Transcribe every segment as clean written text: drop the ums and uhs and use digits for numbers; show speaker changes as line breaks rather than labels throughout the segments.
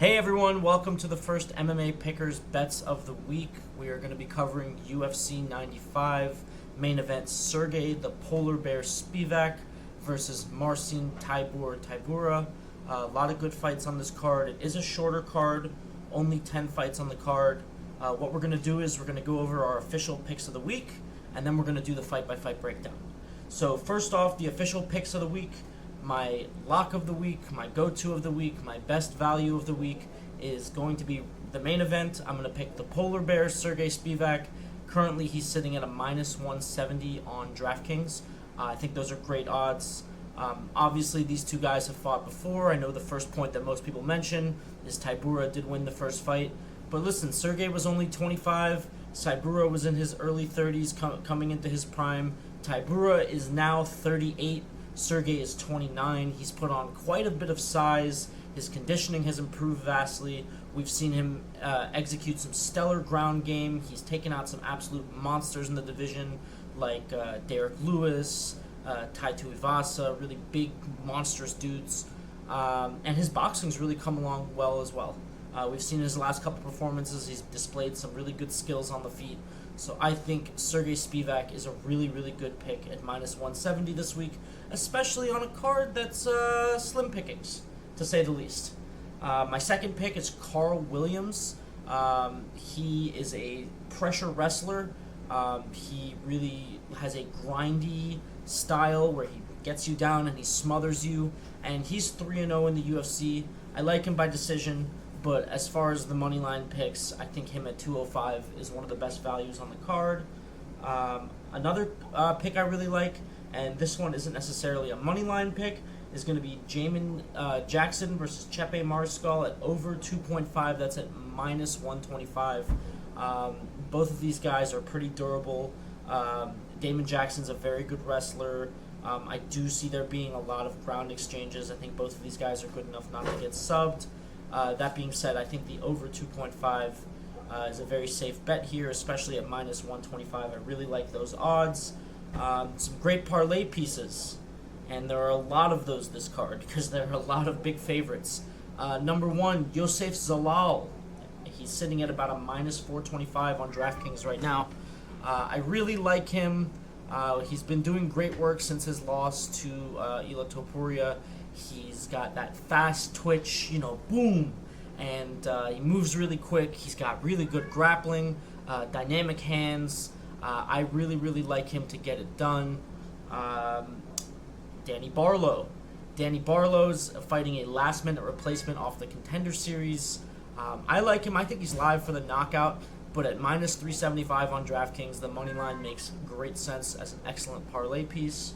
Hey everyone, welcome to the first MMA Pickers Bets of the Week. We are going to be covering UFC 95 main event Sergey the Polar Bear Spivac versus Marcin Tybura. A lot of good fights on this card. It is a shorter card, only 10 fights on the card. What we're going to do is we're going to go over our official picks of the week, and then we're going to do the fight-by-fight breakdown. So first off, the official picks of the week. My lock of the week, my go-to of the week, my best value of the week is going to be the main event. I'm going to pick the Polar Bear, Sergey Spivac. Currently, he's sitting at a minus 170 on DraftKings. I think those are great odds. Obviously, these two guys have fought before. I know the first point that most people mention is Tybura did win the first fight. But listen, Sergey was only 25. Tybura was in his early 30s coming into his prime. Tybura is now 38. Sergey is 29. He's put on quite a bit of size. His conditioning has improved vastly. We've seen him execute some stellar ground game. He's taken out some absolute monsters in the division like Derek Lewis, Tai Tuivasa, really big, monstrous dudes. And his boxing's really come along well as well. We've seen his last couple performances. He's displayed some really good skills on the feet. So I think Sergey Spivac is a really, really good pick at minus 170 this week, especially on a card that's slim pickings, to say the least. My second pick is Carl Williams. He is a pressure wrestler. He really has a grindy style where he gets you down and he smothers you, and he's 3-0 in the UFC. I like him by decision. But as far as the money line picks, I think him at 205 is one of the best values on the card. Another pick I really like, and this one isn't necessarily a money line pick, is going to be Jamin Jackson versus Chepe Mariscal at over 2.5. That's at minus 125. Both of these guys are pretty durable. Damon Jackson's a very good wrestler. I do see there being a lot of ground exchanges. I think both of these guys are good enough not to get subbed. That being said, I think the over 2.5 is a very safe bet here, especially at minus 125. I really like those odds. Some great parlay pieces, and there are a lot of those this card because there are a lot of big favorites. Number one, Yosef Zalal. He's sitting at about a minus 425 on DraftKings right now. I really like him. He's been doing great work since his loss to Ila Topuria. He's got that fast twitch, boom, and he moves really quick. He's got really good grappling, dynamic hands. I really, really like him to get it done. Danny Barlow. Danny Barlow's fighting a last-minute replacement off the Contender Series. I like him. I think he's live for the knockout, but at minus 375 on DraftKings, the money line makes great sense as an excellent parlay piece.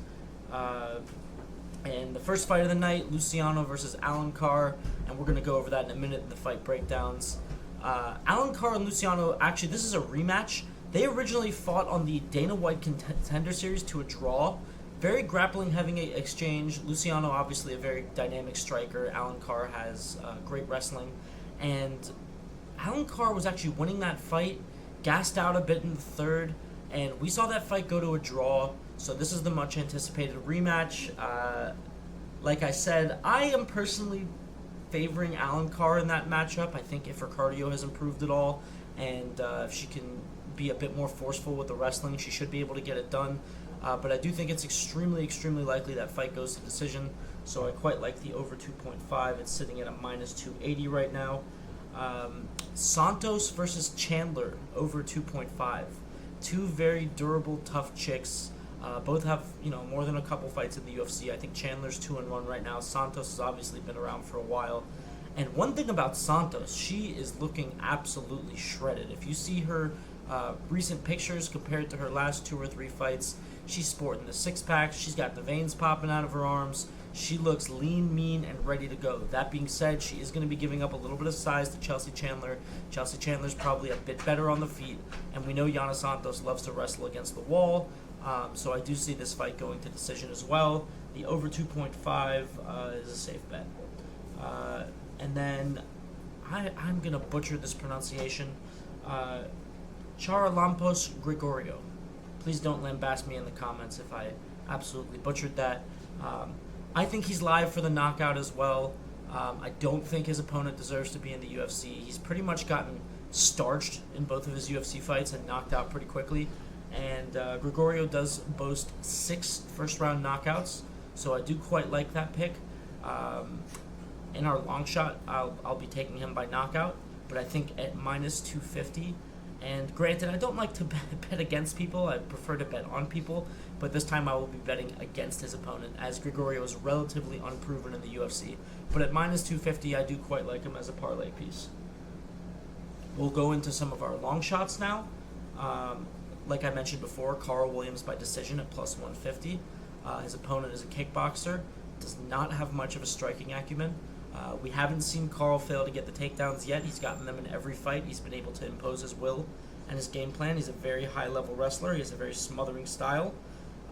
And the first fight of the night, Luciano versus Alan Carr, and we're going to go over that in a minute in the fight breakdowns. Alan Carr and Luciano, actually, this is a rematch. They originally fought on the Dana White Contender Series to a draw. Very grappling-heavy exchange. Luciano, obviously, a very dynamic striker. Alan Carr has great wrestling. And Alan Carr was actually winning that fight, gassed out a bit in the third, and we saw that fight go to a draw. So this is the much-anticipated rematch. Like I said, I am personally favoring Alan Carr in that matchup. I think if her cardio has improved at all, and if she can be a bit more forceful with the wrestling, she should be able to get it done. But I do think it's extremely, extremely likely that fight goes to decision. So I quite like the over 2.5. It's sitting at a minus 280 right now. Santos versus Chandler, over 2.5. Two very durable, tough chicks. Both have, more than a couple fights in the UFC. I think Chandler's 2-1 right now. Santos has obviously been around for a while. And one thing about Santos, she is looking absolutely shredded. If you see her recent pictures compared to her last 2 or 3 fights, she's sporting the six-pack. She's got the veins popping out of her arms. She looks lean, mean, and ready to go. That being said, she is going to be giving up a little bit of size to Chelsea Chandler. Chelsea Chandler's probably a bit better on the feet, and we know Yana Santos loves to wrestle against the wall. So I do see this fight going to decision as well. The over 2.5 is a safe bet. And then I'm going to butcher this pronunciation. Charalampos Gregorio. Please don't lambast me in the comments if I absolutely butchered that. I think he's live for the knockout as well. I don't think his opponent deserves to be in the UFC. He's pretty much gotten starched in both of his UFC fights and knocked out pretty quickly. And Gregorio does boast 6 first-round knockouts, so I do quite like that pick. In our long shot, I'll be taking him by knockout, but I think at minus 250. And granted, I don't like to bet against people. I prefer to bet on people, but this time I will be betting against his opponent, as Gregorio is relatively unproven in the UFC. But at minus 250, I do quite like him as a parlay piece. We'll go into some of our long shots now. Like I mentioned before, Carl Williams by decision at plus 150. His opponent is a kickboxer, does not have much of a striking acumen. We haven't seen Carl fail to get the takedowns yet. He's gotten them in every fight. He's been able to impose his will and his game plan. He's a very high-level wrestler. He has a very smothering style.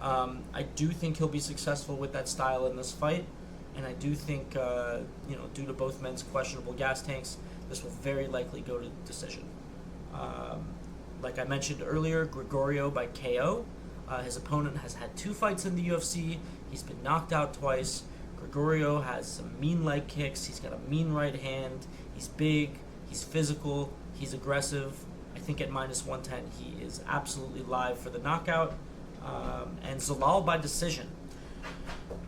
I do think he'll be successful with that style in this fight, and I do think, due to both men's questionable gas tanks, this will very likely go to decision. Like I mentioned earlier, Gregorio by KO. His opponent has had 2 fights in the UFC. He's been knocked out twice. Gregorio has some mean leg kicks. He's got a mean right hand. He's big. He's physical. He's aggressive. I think at minus 110, he is absolutely live for the knockout. And Zalal by decision.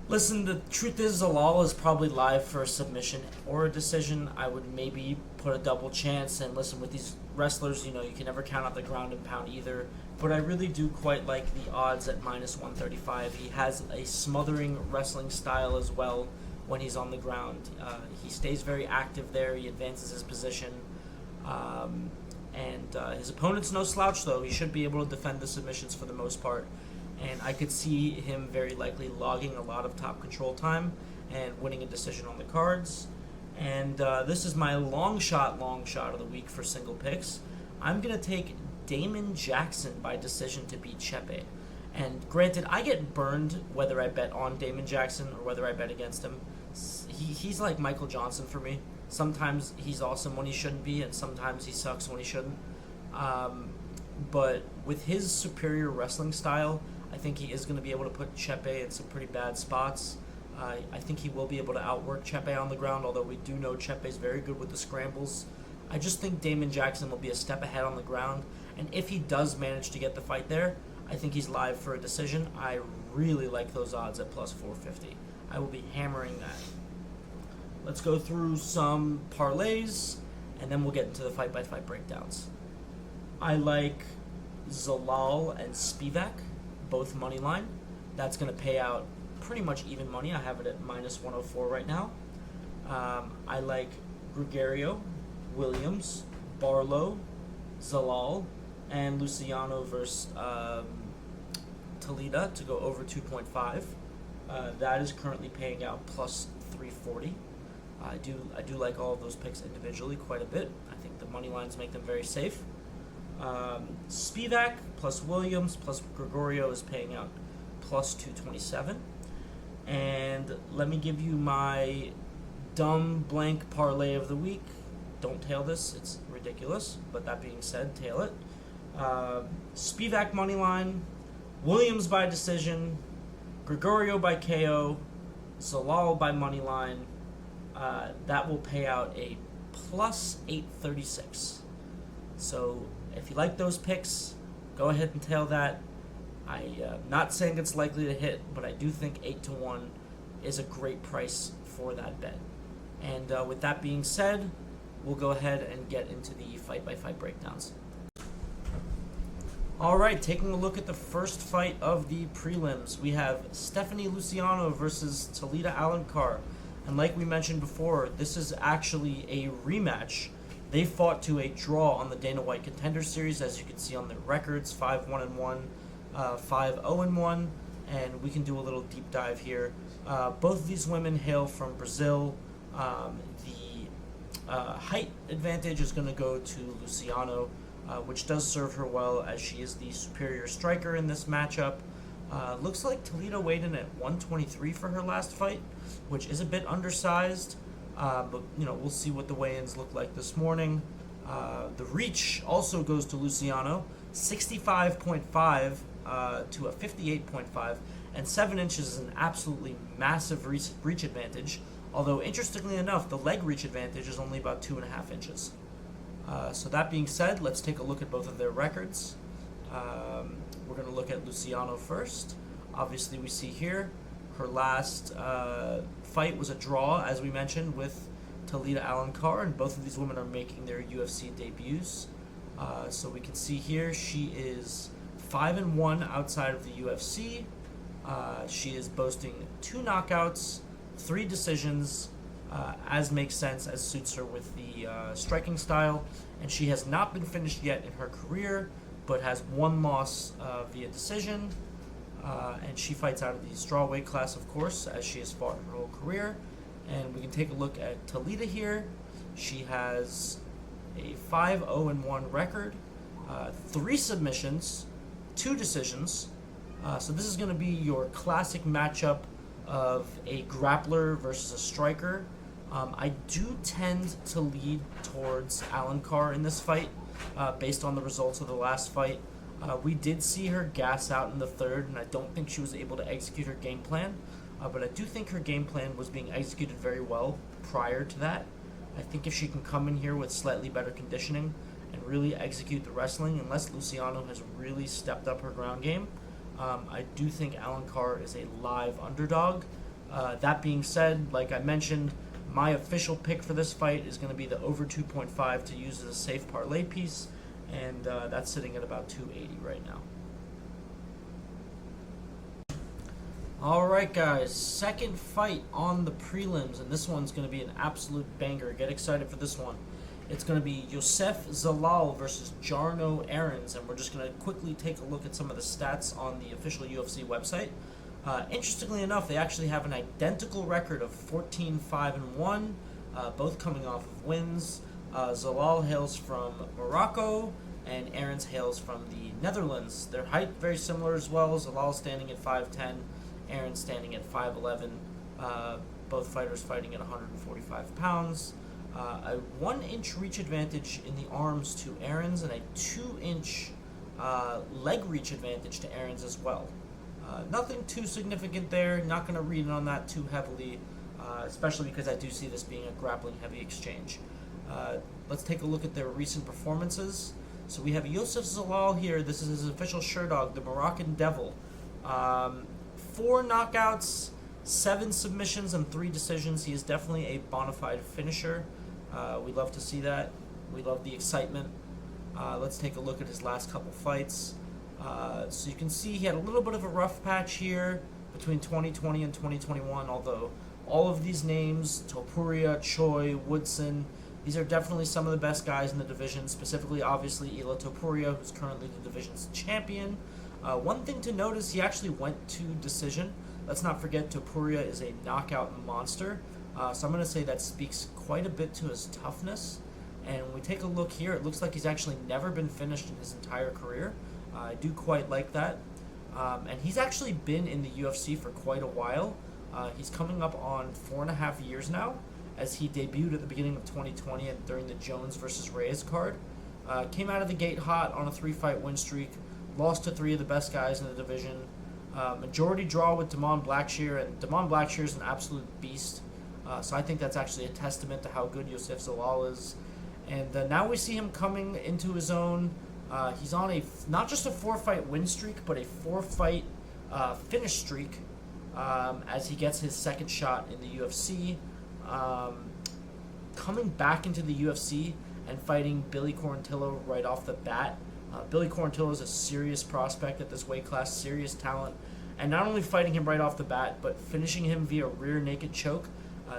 Listen, the truth is Zalal is probably live for a submission or a decision. I would maybe put a double chance. And listen, with these wrestlers, you can never count out the ground and pound either. But I really do quite like the odds at minus 135. He has a smothering wrestling style as well when he's on the ground. He stays very active there. He advances his position. And his opponent's no slouch, though. He should be able to defend the submissions for the most part. And I could see him very likely logging a lot of top control time and winning a decision on the cards. And this is my long shot of the week for single picks. I'm going to take Damon Jackson by decision to beat Chepe. And granted, I get burned whether I bet on Damon Jackson or whether I bet against him. He's like Michael Johnson for me. Sometimes he's awesome when he shouldn't be, and sometimes he sucks when he shouldn't. But with his superior wrestling style, I think he is going to be able to put Chepe in some pretty bad spots. I think he will be able to outwork Chepe on the ground, although we do know Chepe's very good with the scrambles. I just think Damon Jackson will be a step ahead on the ground, and if he does manage to get the fight there, I think he's live for a decision. I really like those odds at plus 450. I will be hammering that. Let's go through some parlays, and then we'll get into the fight-by-fight breakdowns. I like Zalal and Spivac, both money line. That's going to pay out pretty much even money. I have it at minus 104 right now. I like Gregorio, Williams, Barlow, Zalal, and Luciano versus Toledo to go over 2.5. That is currently paying out plus 340. I do like all of those picks individually quite a bit. I think the money lines make them very safe. Spivac plus Williams plus Gregorio is paying out plus 227. And let me give you my dumb blank parlay of the week. Don't tail this, it's ridiculous. But that being said, tail it. Spivac money line, Williams by decision, Gregorio by KO, Zalal by money line. That will pay out a plus 836. So if you like those picks, go ahead and tail that. I'm not saying it's likely to hit, but I do think 8-1 is a great price for that bet. And with that being said, we'll go ahead and get into the fight-by-fight breakdowns. All right, taking a look at the first fight of the prelims, we have Stephanie Luciano versus Toledo Alencar. And like we mentioned before, this is actually a rematch. They fought to a draw on the Dana White Contender Series, as you can see on their records, 5-1-1, 5-0-1, and we can do a little deep dive here. Both of these women hail from Brazil. The height advantage is going to go to Luciano, which does serve her well as she is the superior striker in this matchup. Looks like Toledo weighed in at 123 for her last fight, which is a bit undersized, but we'll see what the weigh-ins look like this morning. The reach also goes to Luciano, 65.5 to a 58.5, and 7 inches is an absolutely massive reach advantage. Although, interestingly enough, the leg reach advantage is only about 2.5 inches. So that being said, let's take a look at both of their records. We're going to look at Luciano first. Obviously, we see here her last fight was a draw, as we mentioned, with Talita Alencar, and both of these women are making their UFC debuts. So we can see here she is 5-1 outside of the UFC. She is boasting 2 knockouts, 3 decisions, as makes sense, as suits her with the striking style. And she has not been finished yet in her career, but has 1 loss via decision. And she fights out of the strawweight class, of course, as she has fought her whole career. And we can take a look at Talita here. She has a 5-0-1 record, 3 submissions, 2 decisions. So this is going to be your classic matchup of a grappler versus a striker. I do tend to lead towards Alencar in this fight, based on the results of the last fight. We did see her gas out in the third, and I don't think she was able to execute her game plan. But I do think her game plan was being executed very well prior to that. I think if she can come in here with slightly better conditioning and really execute the wrestling, unless Luciano has really stepped up her ground game, I do think Alencar is a live underdog. That being said, like I mentioned, my official pick for this fight is going to be the over 2.5 to use as a safe parlay piece, and that's sitting at about 280 right now. Alright guys, second fight on the prelims, and this one's going to be an absolute banger. Get excited for this one. It's going to be Yosef Zalal versus Jarno Aarons, and we're just going to quickly take a look at some of the stats on the official UFC website. Interestingly enough, they actually have an identical record of 14-5-1, both coming off of wins. Zalal hails from Morocco, and Aarons hails from the Netherlands. Their height very similar as well. Zalal standing at 5'10", Aarons standing at 5'11". Both fighters fighting at 145 pounds. A 1-inch reach advantage in the arms to Aarons, and a 2-inch leg reach advantage to Aarons as well. Nothing too significant there. Not going to read on that too heavily, especially because I do see this being a grappling-heavy exchange. Let's take a look at their recent performances. So we have Yosef Zalal here. This is his official Sherdog, the Moroccan Devil. 4 knockouts, 7 submissions, and 3 decisions. He is definitely a bona fide finisher. We love to see that. We love the excitement. Let's take a look at his last couple fights. So you can see he had a little bit of a rough patch here between 2020 and 2021, although all of these names, Topuria, Choi, Woodson, these are definitely some of the best guys in the division, specifically, obviously, Ila Topuria, who's currently the division's champion. One thing to note is he actually went to decision. Let's not forget Topuria is a knockout monster, so I'm going to say that speaks quite a bit to his toughness. And when we take a look here, it looks like he's actually never been finished in his entire career. I do quite like that. And he's actually been in the UFC for quite a while. He's coming up on 4.5 years now, as he debuted at the beginning of 2020 and during the Jones versus Reyes card. Came out of the gate hot on a 3-fight win streak, lost to 3 of the best guys in the division. Majority draw with Damon Blackshear, and Damon Blackshear is an absolute beast. So I think that's actually a testament to how good Yosef Zalal is. And now we see him coming into his own. He's on not just a 4-fight win streak, but a 4-fight finish streak, as he gets his second shot in the UFC. Coming back into the UFC and fighting Billy Quarantillo right off the bat. Billy Quarantillo is a serious prospect at this weight class, serious talent. And not only fighting him right off the bat, but finishing him via rear naked choke.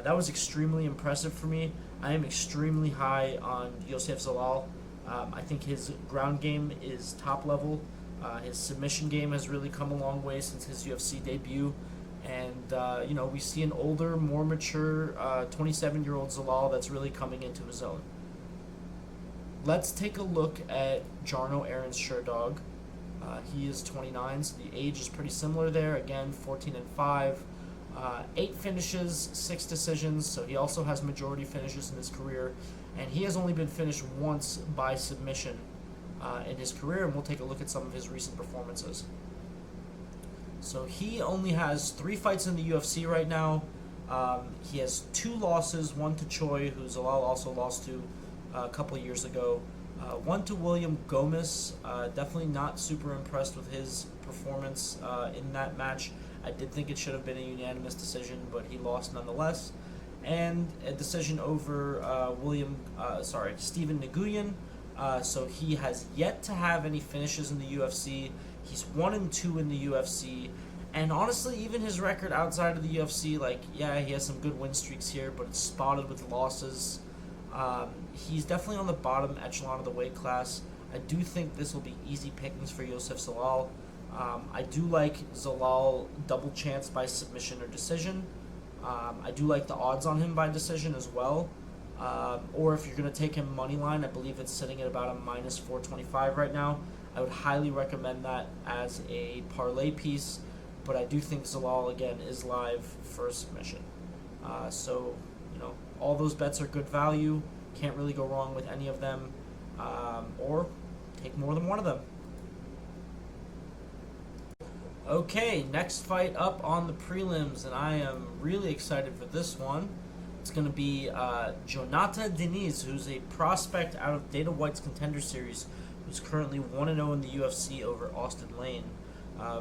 That was extremely impressive for me. I am extremely high on Yosef Zalal. I think his ground game is top level. His submission game has really come a long way since his UFC debut. And, we see an older, more mature 27-year-old Zalal that's really coming into his own. Let's take a look at Jarno Aarons' Sherdog. He is 29, so the age is pretty similar there. Again, 14-5. 8 finishes, 6 decisions, so he also has majority finishes in his career. And he has only been finished once by submission in his career, and we'll take a look at some of his recent performances. So he only has 3 fights in the UFC right now. He has 2 losses, one to Choi, who Zalal also lost to a couple years ago. One to William Gomez. Definitely not super impressed with his performance in that match. I did think it should have been a unanimous decision, but he lost nonetheless. And a decision over Stephen Nguyen. So he has yet to have any finishes in the UFC. He's 1-2 in the UFC. And honestly, even his record outside of the UFC, like, yeah, he has some good win streaks here, but it's spotted with losses. He's definitely on the bottom echelon of the weight class. I do think this will be easy pickings for Yosef Zalal. I do like Zalal double chance by submission or decision. I do like the odds on him by decision as well. Or if you're going to take him money line, I believe it's sitting at about a minus 425 right now. I would highly recommend that as a parlay piece. But I do think Zalal, again, is live for a submission. So, all those bets are good value. Can't really go wrong with any of them. Or take more than one of them. Okay, next fight up on the prelims, and I am really excited for this one. It's going to be Jonata Diniz, who's a prospect out of Dana White's Contender Series, who's currently 1-0 in the UFC over Austin Lane,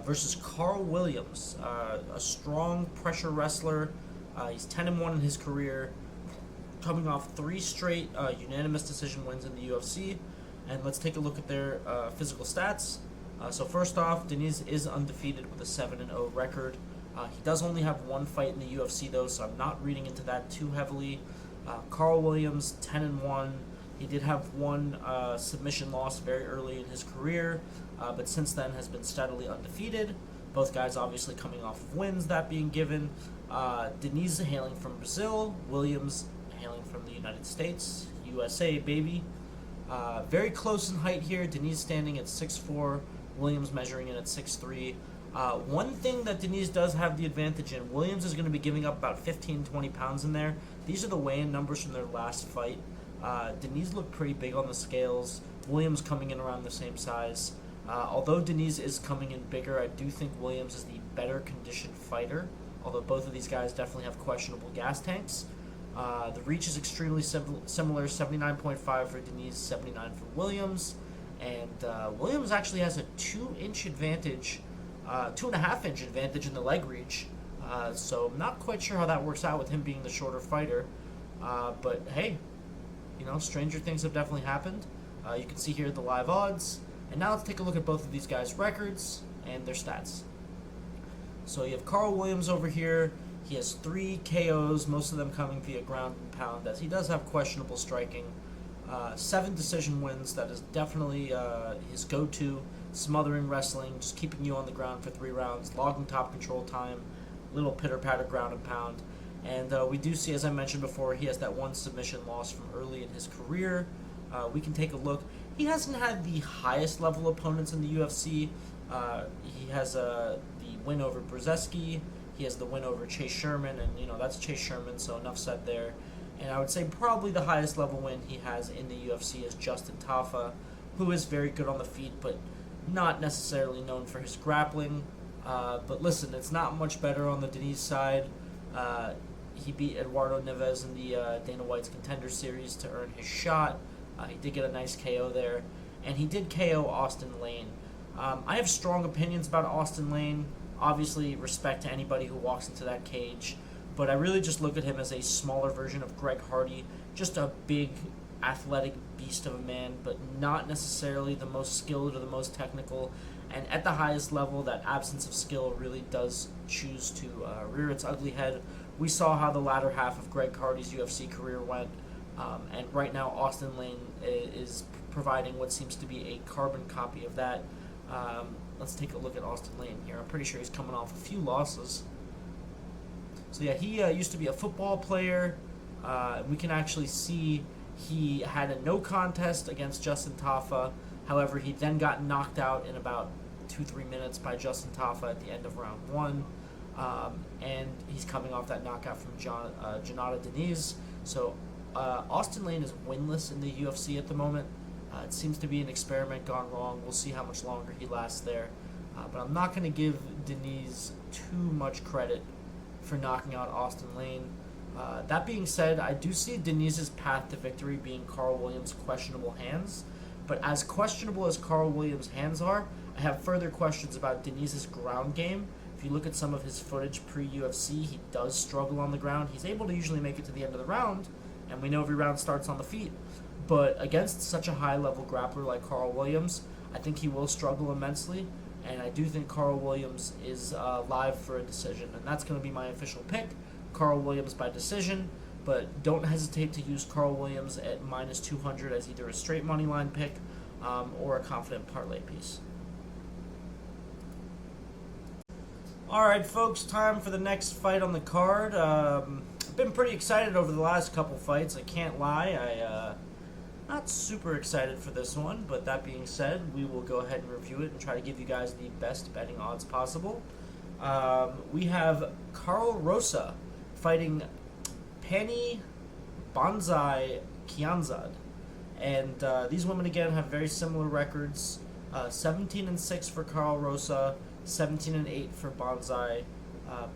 versus Carl Williams, a strong pressure wrestler. He's 10-1 in his career, coming off 3 straight unanimous decision wins in the UFC. And let's take a look at their physical stats. So first off, Diniz is undefeated with a 7-0 record. He does only have 1 fight in the UFC though, so I'm not reading into that too heavily. Carl Williams, 10-1. He did have 1 submission loss very early in his career, but since then has been steadily undefeated. Both guys obviously coming off of wins, that being given. Diniz hailing from Brazil, Williams hailing from the United States, USA, baby. Very close in height here. Diniz standing at 6'4", Williams measuring in at 6'3". One thing that Diniz does have the advantage in, Williams is going to be giving up about 15-20 pounds in there. These are the weigh-in numbers from their last fight. Diniz looked pretty big on the scales. Williams coming in around the same size. Although Diniz is coming in bigger, I do think Williams is the better conditioned fighter, although both of these guys definitely have questionable gas tanks. The reach is extremely similar, 79.5 for Diniz, 79 for Williams. And Williams actually has a 2-inch advantage, 2.5-inch advantage in the leg reach. So I'm not quite sure how that works out with him being the shorter fighter. But hey, stranger things have definitely happened. You can see here the live odds. And now let's take a look at both of these guys' records and their stats. So you have Carl Williams over here. He has 3 KOs, most of them coming via ground and pound, as he does have questionable striking. 7 decision wins, that is definitely his go-to. Smothering wrestling, just keeping you on the ground for 3 rounds, logging top control time, little pitter-patter ground and pound. And we do see, as I mentioned before, he has that 1 submission loss from early in his career. We can take a look. He hasn't had the highest level opponents in the UFC. He has the win over Brzezinski. He has the win over Chase Sherman, and that's Chase Sherman, so enough said there. And I would say probably the highest level win he has in the UFC is Justin Tafa, who is very good on the feet, but not necessarily known for his grappling. But listen, it's not much better on the Diniz side. He beat Eduardo Neves in the Dana White's Contender Series to earn his shot. He did get a nice KO there, and he did KO Austin Lane. I have strong opinions about Austin Lane. Obviously, respect to anybody who walks into that cage, but I really just look at him as a smaller version of Greg Hardy, just a big, athletic beast of a man, but not necessarily the most skilled or the most technical. And at the highest level, that absence of skill really does choose to rear its ugly head. We saw how the latter half of Greg Hardy's UFC career went. And right now, Austin Lane is providing what seems to be a carbon copy of that. Let's take a look at Austin Lane here. I'm pretty sure he's coming off a few losses. So yeah, he used to be a football player. We can actually see he had a no contest against Justin Tafa. However, he then got knocked out in about 2-3 minutes by Justin Tafa at the end of round 1. And he's coming off that knockout from Jonata Diniz. So Austin Lane is winless in the UFC at the moment. It seems to be an experiment gone wrong. We'll see how much longer he lasts there. But I'm not going to give Diniz too much credit for knocking out Austin Lane. That being said, I do see Denise's path to victory being Carl Williams' questionable hands. But as questionable as Carl Williams' hands are, I have further questions about Denise's ground game. If you look at some of his footage pre-UFC, he does struggle on the ground. He's able to usually make it to the end of the round, and we know every round starts on the feet. But against such a high-level grappler like Carl Williams, I think he will struggle immensely, and I do think Carl Williams is live for a decision, and that's going to be my official pick, Carl Williams by decision. But don't hesitate to use Carl Williams at minus 200 as either a straight money line pick or a confident parlay piece. Alright folks, time for the next fight on the card. I've been pretty excited over the last couple fights, I can't lie. Not super excited for this one, but that being said, we will go ahead and review it and try to give you guys the best betting odds possible. We have Carl Rosa fighting Pani Banzai Kianzad. And these women, again, have very similar records. 17-6 for Carl Rosa, 17-8 for Banzai.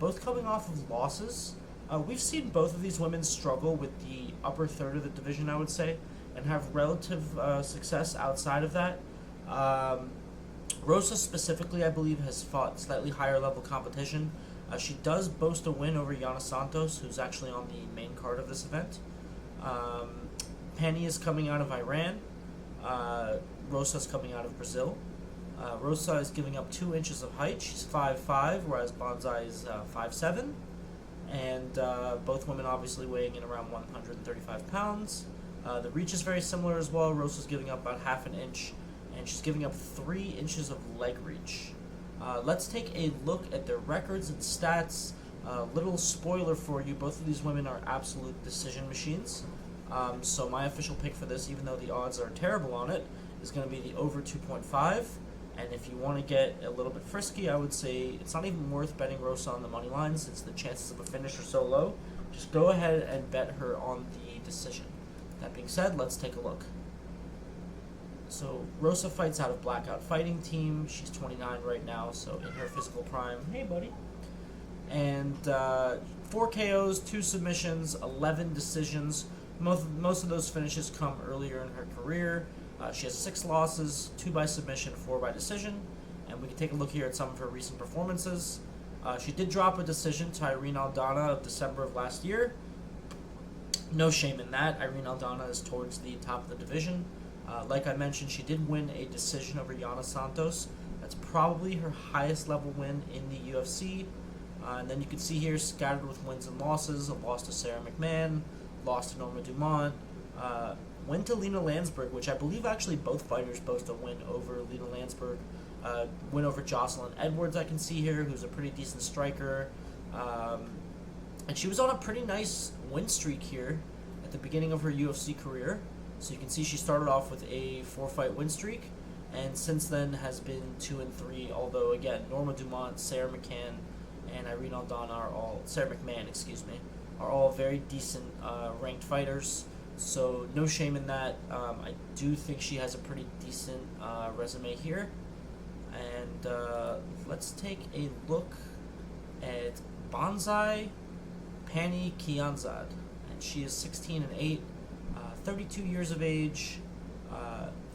Both coming off of losses. We've seen both of these women struggle with the upper third of the division, I would say, and have relative success outside of that. Rosa specifically, I believe, has fought slightly higher level competition. She does boast a win over Yana Santos, who's actually on the main card of this event. Pani is coming out of Iran. Rosa is coming out of Brazil. Rosa is giving up 2 inches of height. She's 5'5", whereas Banzai is 5'7". And both women obviously weighing in around 135 pounds. The reach is very similar as well. Rosa's giving up about half an inch, and she's giving up 3 inches of leg reach. Let's take a look at their records and stats. Little spoiler for you, both of these women are absolute decision machines. So my official pick for this, even though the odds are terrible on it, is going to be the over 2.5. And if you want to get a little bit frisky, I would say it's not even worth betting Rosa on the money line since the chances of a finish are so low. Just go ahead and bet her on the decision. That being said, let's take a look. So Rosa fights out of Blackout Fighting Team. She's 29 right now, so in her physical prime. Hey, buddy. And 4 KOs, 2 submissions, 11 decisions. Most of those finishes come earlier in her career. She has 6 losses, 2 by submission, 4 by decision. And we can take a look here at some of her recent performances. She did drop a decision to Irene Aldana of December of last year. No shame in that. Irene Aldana is towards the top of the division. Like I mentioned, she did win a decision over Yana Santos. That's probably her highest level win in the UFC. And then you can see here, scattered with wins and losses, a loss to Sarah McMahon, lost to Norma Dumont, win to Lena Landsberg, which I believe actually both fighters boast a win over Lena Landsberg. Win over Jocelyn Edwards, I can see here, who's a pretty decent striker. And she was on a pretty nice win streak here at the beginning of her UFC career. So you can see she started off with a 4-fight win streak, and since then has been 2-3. Although again, Norma Dumont, Sarah McMahon, and Irene Aldana are all very decent ranked fighters. So no shame in that. I do think she has a pretty decent resume here. And let's take a look at Banzai Pani Kianzad. And she is 16-8. 32 years of age,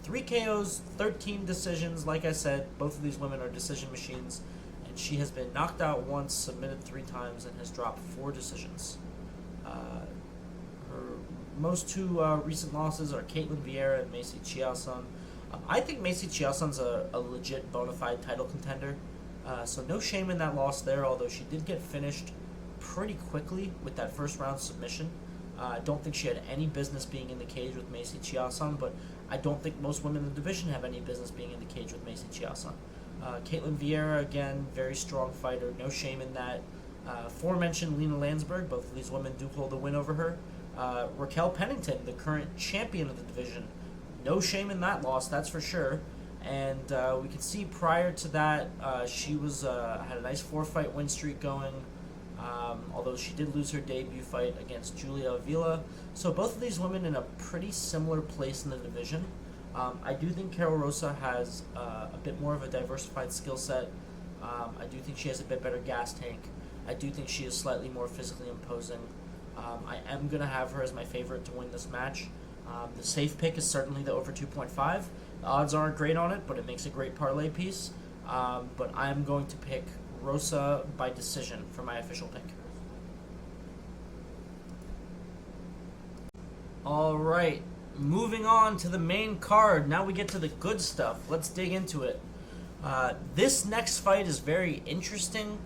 3 KOs, 13 decisions. Like I said, both of these women are decision machines, and she has been knocked out once, submitted 3 times, and has dropped 4 decisions. Her most 2 recent losses are Caitlin Vieira and Macy Chiasson. I think Macy Chiasson's a legit bona fide title contender, so no shame in that loss there, although she did get finished pretty quickly with that first round submission. I don't think she had any business being in the cage with Macy Chiasson, but I don't think most women in the division have any business being in the cage with Macy Chiasson. Caitlin Vieira, again, very strong fighter, no shame in that. Aforementioned Lena Landsberg, both of these women do hold a win over her. Raquel Pennington, the current champion of the division, no shame in that loss, that's for sure. And we can see prior to that, she was had a nice 4-fight win streak going. Although she did lose her debut fight against Julia Avila. So both of these women in a pretty similar place in the division. I do think Carol Rosa has a bit more of a diversified skill set. I do think she has a bit better gas tank. I do think she is slightly more physically imposing. I am going to have her as my favorite to win this match. The safe pick is certainly the over 2.5. The odds aren't great on it, but it makes a great parlay piece. But I'm going to pick Rosa by decision for my official pick. All right, moving on to the main card. Now we get to the good stuff. Let's dig into it. This next fight is very interesting.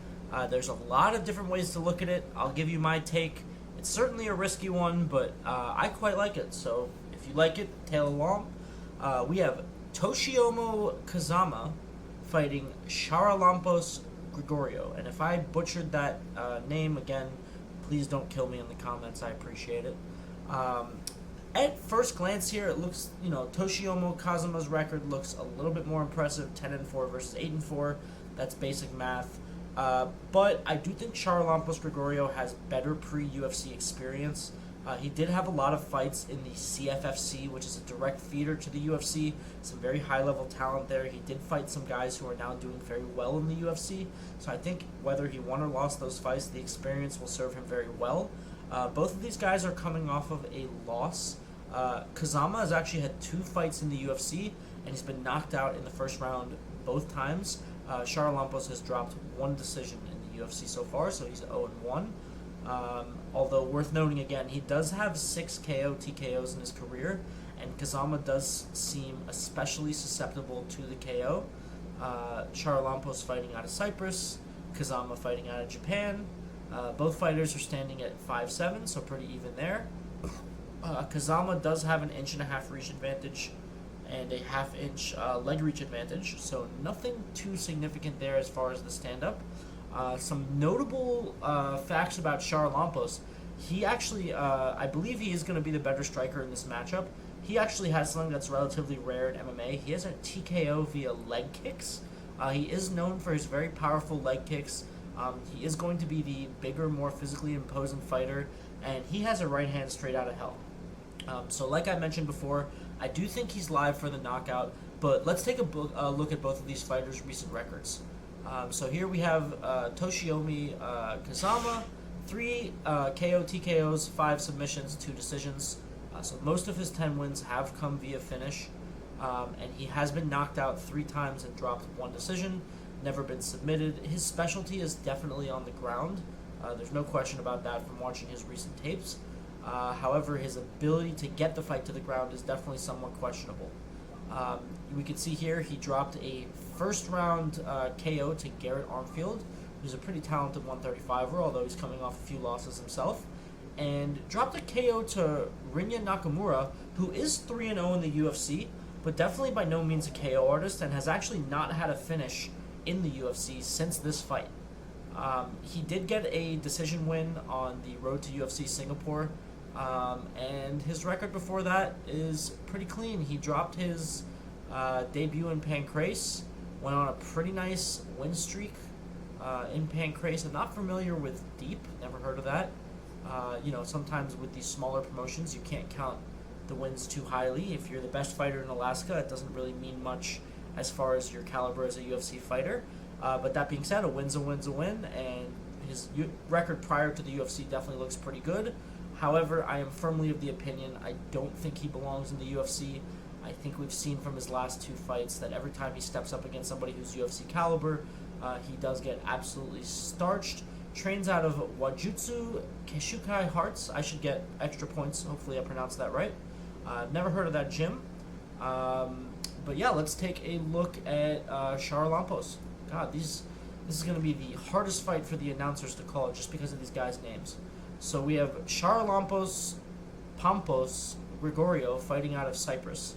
There's a lot of different ways to look at it. I'll give you my take. It's certainly a risky one, but I quite like it. So if you like it, tail along. We have Toshiomo Kazama fighting Charalampos Gregorio. And if I butchered that name again, please don't kill me in the comments. I appreciate it. At first glance here, it looks, Toshiomo Kazama's record looks a little bit more impressive, 10-4 versus 8-4. That's basic math. But I do think Charalampos Gregorio has better pre-UFC experience. He did have a lot of fights in the CFFC, which is a direct feeder to the UFC. Some very high-level talent there. He did fight some guys who are now doing very well in the UFC. So I think whether he won or lost those fights, the experience will serve him very well. Both of these guys are coming off of a loss. Kazama has actually had 2 fights in the UFC, and he's been knocked out in the first round both times. Charalampos has dropped 1 decision in the UFC so far, so he's 0-1. Although worth noting again, he does have 6 KO TKOs in his career, and Kazama does seem especially susceptible to the KO. Charalampos fighting out of Cyprus, Kazama fighting out of Japan. Both fighters are standing at 5'7", so pretty even there. Kazama does have an 1.5-inch reach advantage and a 1/2-inch leg reach advantage, so nothing too significant there as far as the stand-up. Some notable facts about Charalampos. He actually, I believe he is going to be the better striker in this matchup. He actually has something that's relatively rare in MMA. He has a TKO via leg kicks. He is known for his very powerful leg kicks. He is going to be the bigger, more physically imposing fighter, and he has a right hand straight out of hell. So like I mentioned before, I do think he's live for the knockout, but let's take a look at both of these fighters' recent records. So here we have Toshiomi Kazama, 3 KO TKOs, 5 submissions, 2 decisions. So most of his 10 wins have come via finish, and he has been knocked out 3 times and dropped 1 decision, never been submitted. His specialty is definitely on the ground. There's no question about that from watching his recent tapes. However, his ability to get the fight to the ground is definitely somewhat questionable. We can see here he dropped a first-round KO to Garrett Armfield, who's a pretty talented 135er, although he's coming off a few losses himself, and dropped a KO to Rinya Nakamura, who is 3-0 in the UFC, but definitely by no means a KO artist, and has actually not had a finish in the UFC since this fight. He did get a decision win on the road to UFC Singapore, and his record before that is pretty clean. He dropped his debut in Pancrase, went on a pretty nice win streak in Pancrase. I'm not familiar with Deep, never heard of that. Sometimes with these smaller promotions, you can't count the wins too highly. If you're the best fighter in Alaska, it doesn't really mean much as far as your caliber as a UFC fighter. But that being said, a win's a win, and his record prior to the UFC definitely looks pretty good. However, I am firmly of the opinion I don't think he belongs in the UFC. I think we've seen from his last 2 fights that every time he steps up against somebody who's UFC caliber, he does get absolutely starched. Trains out of Wajutsu Keshukai Hearts. I should get extra points. Hopefully I pronounced that right. Never heard of that gym. But yeah, let's take a look at Charalampos. God, this is going to be the hardest fight for the announcers to call just because of these guys' names. So we have Charalampos Pampos Gregorio fighting out of Cyprus.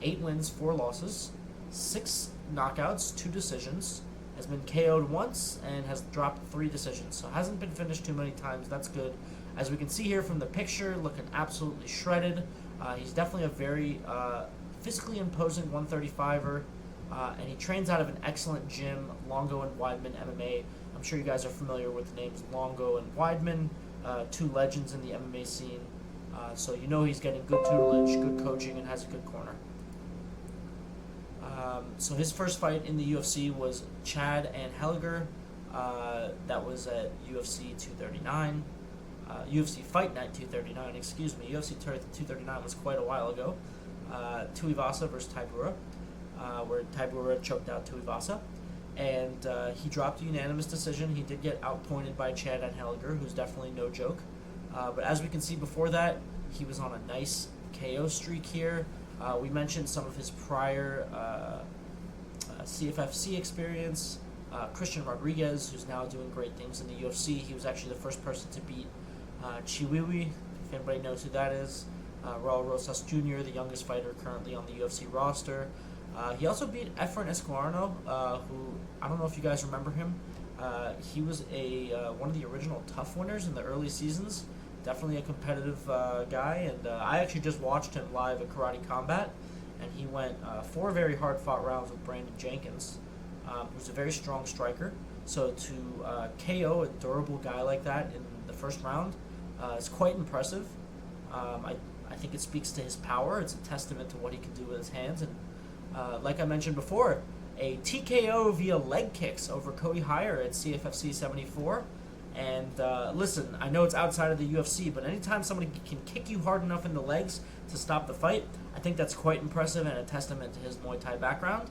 8 wins, 4 losses, 6 knockouts, 2 decisions. Has been KO'd once and has dropped 3 decisions. So hasn't been finished too many times. That's good. As we can see here from the picture, looking absolutely shredded. He's definitely a very physically imposing 135er. And he trains out of an excellent gym, Longo and Weidman MMA. I'm sure you guys are familiar with the names Longo and Weidman, 2 legends in the MMA scene. So you know he's getting good tutelage, good coaching, and has a good corner. So his first fight in the UFC was Chad and Helliger. That was at UFC 239. UFC Fight Night 239, excuse me. UFC 239 was quite a while ago. Tuivasa versus Tybura, where Tybura choked out Tuivasa. And he dropped a unanimous decision. He did get outpointed by Chad Anheliger, who's definitely no joke. But as we can see before that, he was on a nice KO streak here. We mentioned some of his prior CFFC experience. Christian Rodriguez, who's now doing great things in the UFC. He was actually the first person to beat Chiwiwi, if anybody knows who that is. Raul Rosas Jr., the youngest fighter currently on the UFC roster. He also beat Efren Esquarno, who, I don't know if you guys remember him. He was one of the original Tough winners in the early seasons. Definitely a competitive guy, and I actually just watched him live at Karate Combat, and he went 4 very hard-fought rounds with Brandon Jenkins, who's a very strong striker. So to KO a durable guy like that in the first round is quite impressive. I think it speaks to his power. It's a testament to what he can do with his hands, and like I mentioned before, a TKO via leg kicks over Cody Heyer at CFFC 74. And listen, I know it's outside of the UFC, but anytime somebody can kick you hard enough in the legs to stop the fight, I think that's quite impressive and a testament to his Muay Thai background.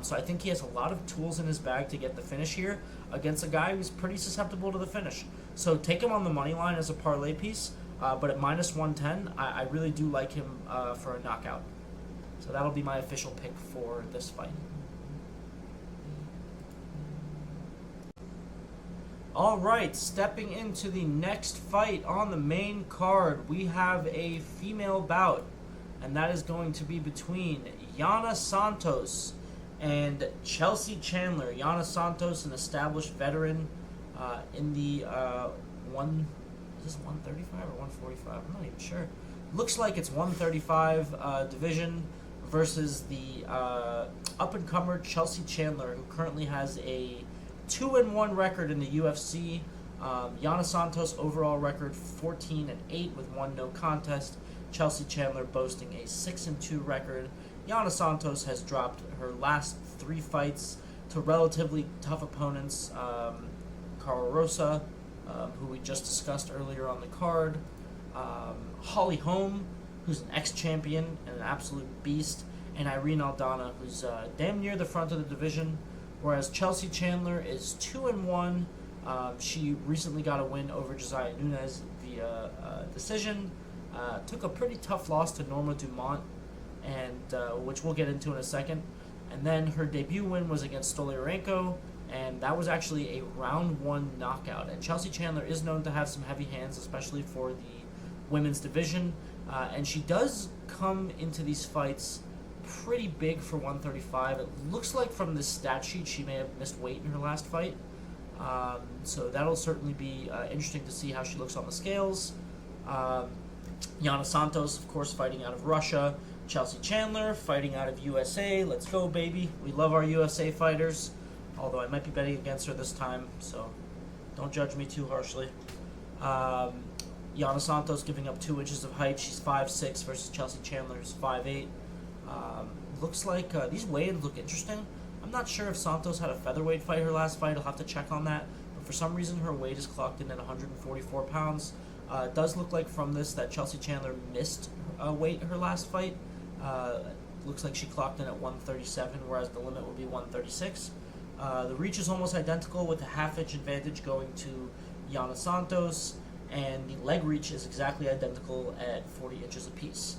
So I think he has a lot of tools in his bag to get the finish here against a guy who's pretty susceptible to the finish. So take him on the money line as a parlay piece, but at minus 110, I really do like him for a knockout. So that'll be my official pick for this fight. All right, stepping into the next fight on the main card, we have a female bout, and that is going to be between Yana Santos and Chelsea Chandler. Yana Santos, an established veteran in the is this 135 or 145? I'm not even sure. Looks like it's 135 division versus the up-and-comer Chelsea Chandler, who currently has a 2-1 record in the UFC. Yana Santos overall record 14-8 with 1 no contest. Chelsea Chandler boasting a 6-2 record. Yana Santos has dropped her last 3 fights to relatively tough opponents. Carl Rosa, who we just discussed earlier on the card. Holly Holm, who's an ex-champion and an absolute beast. And Irene Aldana, who's damn near the front of the division. Whereas Chelsea Chandler is 2-1. She recently got a win over Josiah Nunez via decision. Took a pretty tough loss to Norma Dumont, and which we'll get into in a second. And then her debut win was against Stoliarenko, and that was actually a round 1 knockout. And Chelsea Chandler is known to have some heavy hands, especially for the women's division. And she does come into these fights pretty big for 135. It looks like from this stat sheet she may have missed weight in her last fight. So that'll certainly be interesting to see how she looks on the scales. Yana Santos, of course, fighting out of Russia. Chelsea Chandler fighting out of USA. Let's go, baby. We love our USA fighters. Although I might be betting against her this time, so don't judge me too harshly. Yana Santos giving up 2 inches of height. She's 5'6" versus Chelsea Chandler, who's 5'8". Looks like these weigh-ins look interesting. I'm not sure if Santos had a featherweight fight her last fight. I'll have to check on that. But for some reason, her weight is clocked in at 144 pounds. It does look like from this that Chelsea Chandler missed weight her last fight. Looks like she clocked in at 137, whereas the limit would be 136. The reach is almost identical, with a half-inch advantage going to Yana Santos, and the leg reach is exactly identical at 40 inches apiece.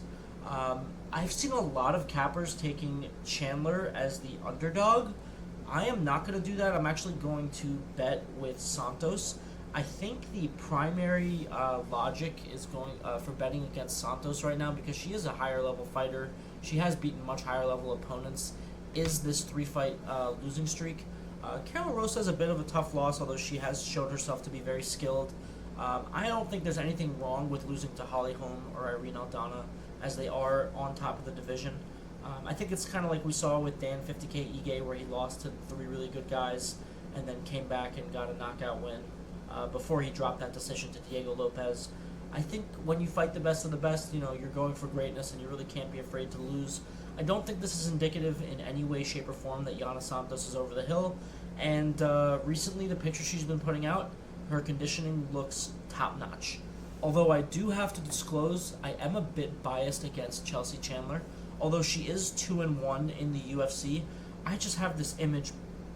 I've seen a lot of cappers taking Chandler as the underdog. I am not going to do that. I'm actually going to bet with Santos. I think the primary logic is going for betting against Santos right now, because she is a higher level fighter. She has beaten much higher level opponents. Is this 3-fight losing streak? Carol Rosa has a bit of a tough loss, although she has showed herself to be very skilled. I don't think there's anything wrong with losing to Holly Holm or Irene Aldana, as they are on top of the division. I think it's kind of like we saw with Dan 50K Ige, where he lost to 3 really good guys and then came back and got a knockout win before he dropped that decision to Diego Lopez. I think when you fight the best of the best, you're going for greatness and you really can't be afraid to lose. I don't think this is indicative in any way, shape, or form that Yana Santos is over the hill. And recently, the picture she's been putting out, her conditioning looks top notch. Although I do have to disclose, I am a bit biased against Chelsea Chandler. Although she is 2-1 in the UFC, I just have this image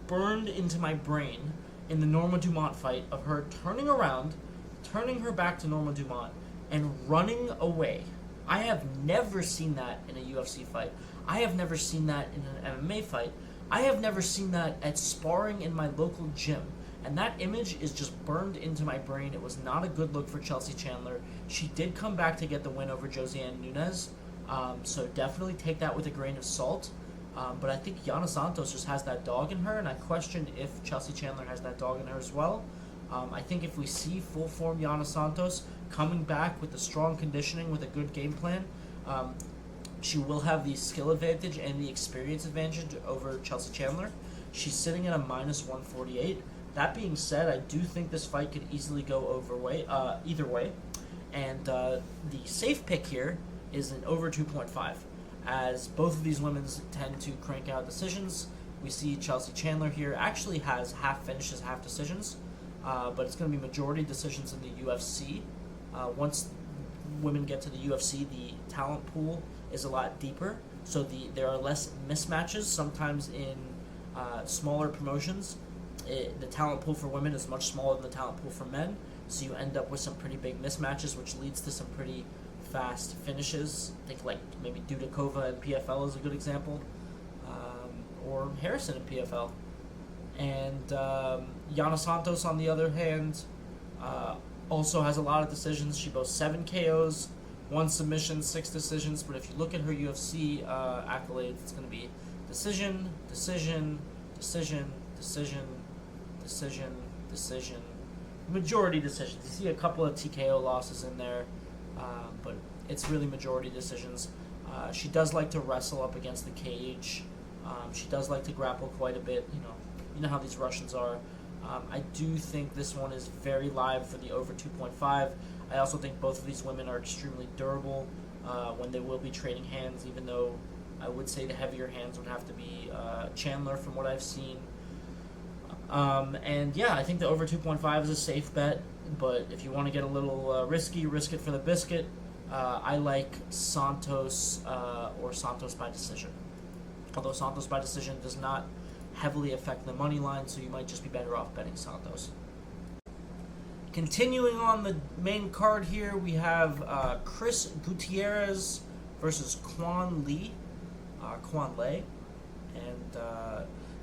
burned into my brain in the Norma Dumont fight of her turning around, turning her back to Norma Dumont, and running away. I have never seen that in a UFC fight. I have never seen that in an MMA fight. I have never seen that at sparring in my local gym. And that image is just burned into my brain. It was not a good look for Chelsea Chandler. She did come back to get the win over Josiane Nunes. So definitely take that with a grain of salt. But I think Yana Santos just has that dog in her, and I question if Chelsea Chandler has that dog in her as well. I think if we see full form Yana Santos coming back with the strong conditioning, with a good game plan, she will have the skill advantage and the experience advantage over Chelsea Chandler. She's sitting at a minus 148. That being said, I do think this fight could easily go either way. And the safe pick here is an over 2.5. As both of these women tend to crank out decisions. We see Chelsea Chandler here actually has half finishes, half decisions, but it's going to be majority decisions in the UFC. Once women get to the UFC, the talent pool is a lot deeper, so there are less mismatches. Sometimes in smaller promotions, the talent pool for women is much smaller than the talent pool for men, so you end up with some pretty big mismatches, which leads to some pretty fast finishes. I think like maybe Dudakova in PFL is a good example, or Harrison in PFL. And Yana Santos, on the other hand, also has a lot of decisions. She boasts 7 KOs, 1 submission, 6 decisions. But if you look at her UFC accolades, it's going to be decision, decision, decision, decision, decision, decision, majority decisions. You see a couple of TKO losses in there. But it's really majority decisions. She does like to wrestle up against the cage. She does like to grapple quite a bit. You know how these Russians are. I do think this one is very live for the over 2.5. I also think both of these women are extremely durable when they will be trading hands, even though I would say the heavier hands would have to be Chandler from what I've seen. And yeah, I think the over 2.5 is a safe bet. But if you want to get a little risky, risk it for the biscuit. I like Santos or Santos by decision. Although Santos by decision does not heavily affect the money line, so you might just be better off betting Santos. Continuing on the main card here, we have Chris Gutierrez versus Quan Le. And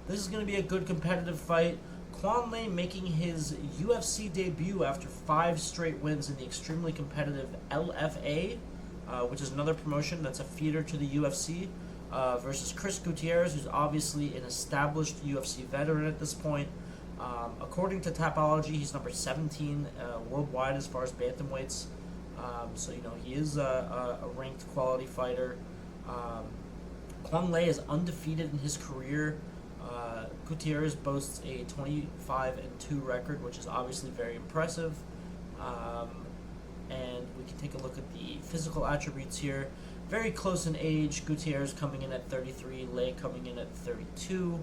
this is going to be a good competitive fight. Quan Le making his UFC debut after 5 straight wins in the extremely competitive LFA, which is another promotion that's a feeder to the UFC, versus Chris Gutierrez, who's obviously an established UFC veteran at this point. According to Tapology, he's number 17 worldwide as far as bantamweights. So, he is a ranked quality fighter. Quan Le is undefeated in his career. Gutierrez boasts a 25-2 record, which is obviously very impressive. And we can take a look at the physical attributes here. Very close in age. Gutierrez coming in at 33, Le coming in at 32.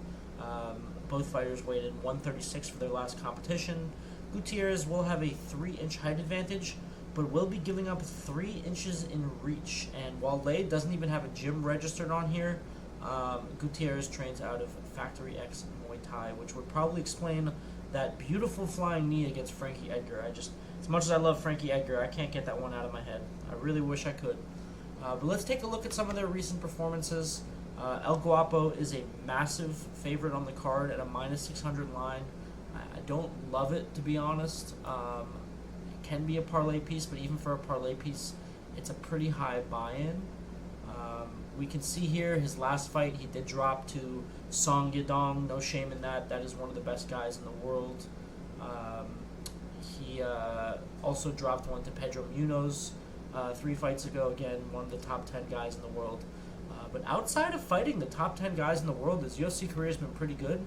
Both fighters weighed in 136 for their last competition. Gutierrez will have a 3-inch height advantage, but will be giving up 3 inches in reach. And while Le doesn't even have a gym registered on here, Gutierrez trains out of Factory X Muay Thai, which would probably explain that beautiful flying knee against Frankie Edgar. As much as I love Frankie Edgar, I can't get that one out of my head. I really wish I could. But let's take a look at some of their recent performances. El Guapo is a massive favorite on the card at a minus 600 line. I don't love it, to be honest. It can be a parlay piece, but even for a parlay piece, it's a pretty high buy-in. We can see here his last fight, he did drop to Song Yadong. No shame in that. That is one of the best guys in the world. He also dropped one to Pedro Munoz 3 fights ago. Again, one of the top 10 guys in the world. But outside of fighting the top 10 guys in the world, his UFC career has been pretty good.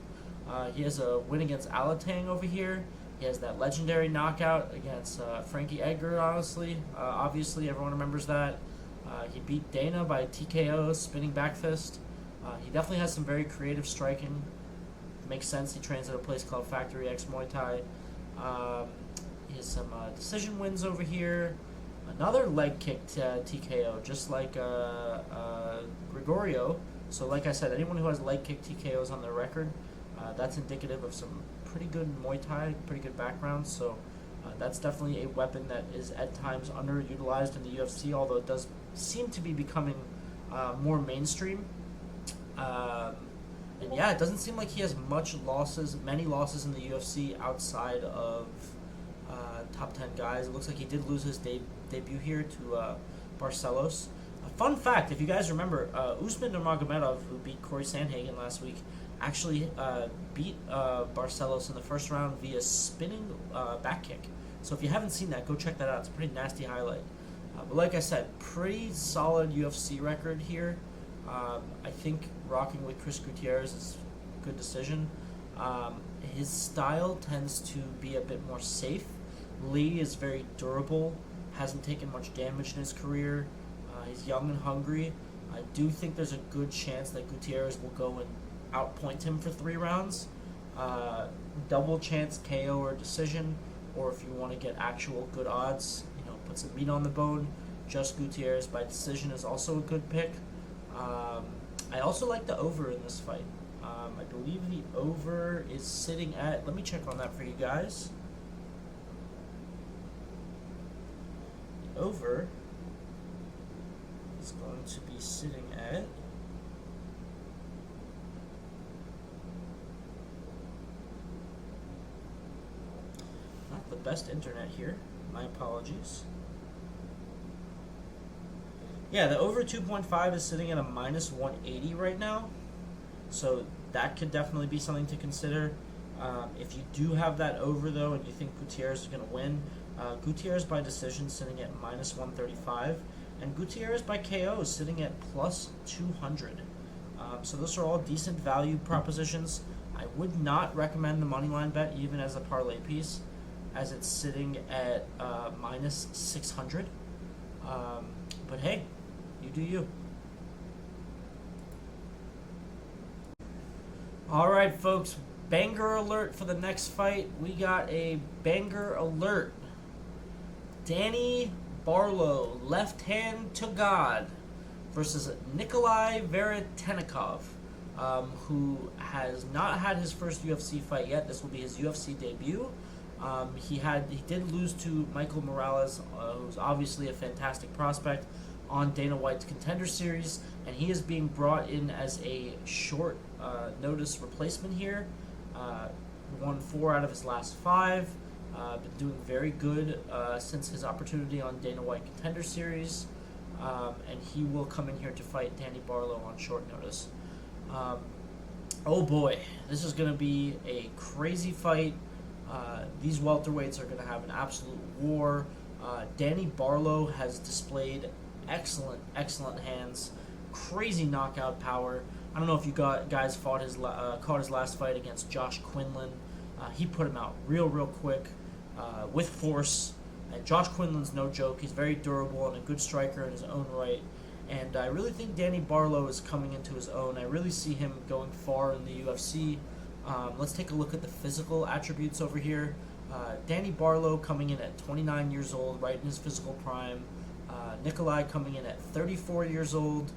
He has a win against Alatang over here. He has that legendary knockout against Frankie Edgar, honestly. Obviously, everyone remembers that. He beat Dana by TKO, spinning back fist. He definitely has some very creative striking. Makes sense. He trains at a place called Factory X Muay Thai. He has some decision wins over here. Another leg kick TKO, just like Gregorio. So, like I said, anyone who has leg kick TKOs on their record, that's indicative of some pretty good Muay Thai, pretty good background. So, that's definitely a weapon that is at times underutilized in the UFC, although it does seem to be becoming more mainstream. And yeah, it doesn't seem like he has many losses in the UFC outside of top 10 guys. It looks like he did lose his debut here to Barcelos. A fun fact, if you guys remember, Usman Nurmagomedov, who beat Corey Sandhagen last week, actually beat Barcelos in the first round via spinning back kick. So if you haven't seen that, go check that out. It's a pretty nasty highlight. But like I said, pretty solid UFC record here. I think rocking with Chris Gutierrez is a good decision. His style tends to be a bit more safe. Lee is very durable, hasn't taken much damage in his career. He's young and hungry. I do think there's a good chance that Gutierrez will go and outpoint him for 3 rounds. Double chance KO or decision, or if you want to get actual good odds, put some meat on the bone, just Gutierrez by decision is also a good pick. I also like the over in this fight. I believe the over is sitting at, let me check on that for you guys. The over is going to be sitting at not the best internet here. My apologies. Yeah, the over 2.5 is sitting at a minus 180 right now. So that could definitely be something to consider. If you do have that over, though, and you think Gutierrez is going to win, Gutierrez by decision sitting at minus 135, and Gutierrez by KO is sitting at plus 200. So those are all decent value propositions. I would not recommend the moneyline bet even as a parlay piece, as it's sitting at minus 600. But hey, you do you. All right, folks, banger alert for the next fight. We got a banger alert. Danny Barlow, left hand to God, versus Nikolai Veretennikov, who has not had his first UFC fight yet. This will be his UFC debut. He did lose to Michael Morales, who's obviously a fantastic prospect on Dana White's Contender Series, and he is being brought in as a short notice replacement here. Won 4 out of his last 5. Been doing very good since his opportunity on Dana White Contender Series, and he will come in here to fight Danny Barlow on short notice. Oh boy, this is going to be a crazy fight. These welterweights are going to have an absolute war. Danny Barlow has displayed excellent hands, crazy knockout power. I don't know if you guys caught his last fight against Josh Quinlan. He put him out real quick with force. And Josh Quinlan's no joke. He's very durable and a good striker in his own right. And I really think Danny Barlow is coming into his own. I really see him going far in the UFC. Let's take a look at the physical attributes over here. Danny Barlow coming in at 29 years old, right in his physical prime. Nikolai coming in at 34 years old.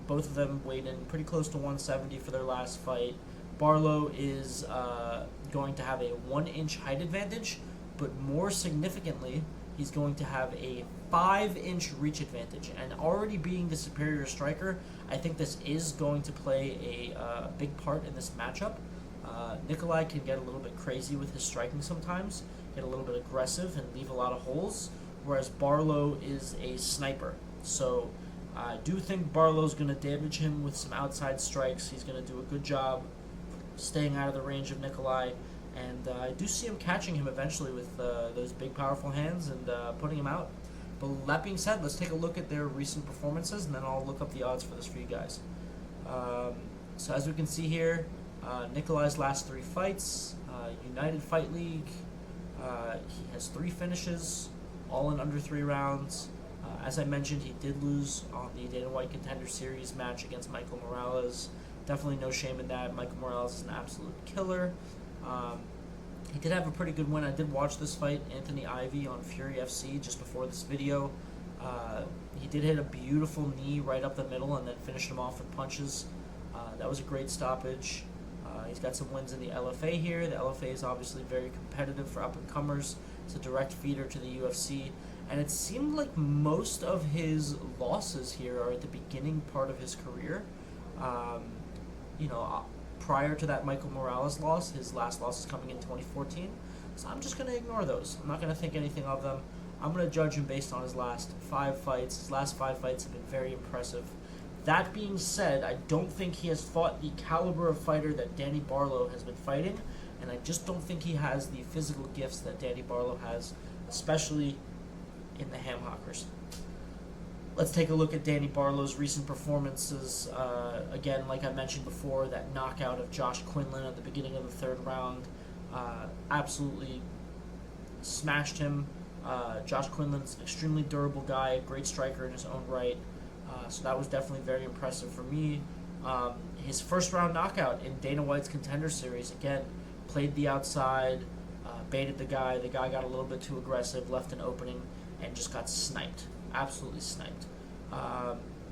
Both of them weighed in pretty close to 170 for their last fight. Barlow is going to have a 1-inch height advantage, but more significantly, he's going to have a 5-inch reach advantage. And already being the superior striker, I think this is going to play a big part in this matchup. Nikolai can get a little bit crazy with his striking sometimes, get a little bit aggressive and leave a lot of holes, whereas Barlow is a sniper. So I do think Barlow's going to damage him with some outside strikes. He's going to do a good job staying out of the range of Nikolai, and I do see him catching him eventually with those big, powerful hands and putting him out. But that being said, let's take a look at their recent performances, and then I'll look up the odds for this for you guys. So as we can see here, Nikolai's last 3 fights, United Fight League, he has 3 finishes, all in under 3 rounds. As I mentioned, he did lose on the Dana White Contender Series match against Michael Morales. Definitely no shame in that. Michael Morales is an absolute killer. He did have a pretty good win. I did watch this fight, Anthony Ivy on Fury FC, just before this video. He did hit a beautiful knee right up the middle and then finished him off with punches. That was a great stoppage. He's got some wins in the LFA here. The LFA is obviously very competitive for up-and-comers. It's a direct feeder to the UFC. And it seemed like most of his losses here are at the beginning part of his career. Prior to that Michael Morales loss, his last loss is coming in 2014. So I'm just going to ignore those. I'm not going to think anything of them. I'm going to judge him based on his last 5 fights. His last 5 fights have been very impressive. That being said, I don't think he has fought the caliber of fighter that Danny Barlow has been fighting, and I just don't think he has the physical gifts that Danny Barlow has, especially in the ham hockers. Let's take a look at Danny Barlow's recent performances. Again, like I mentioned before, that knockout of Josh Quinlan at the beginning of the 3rd round absolutely smashed him. Josh Quinlan's an extremely durable guy, a great striker in his own right. So that was definitely very impressive for me. His 1st round knockout in Dana White's Contender Series, again, played the outside, baited the guy. The guy got a little bit too aggressive, left an opening, and just got sniped. Absolutely sniped.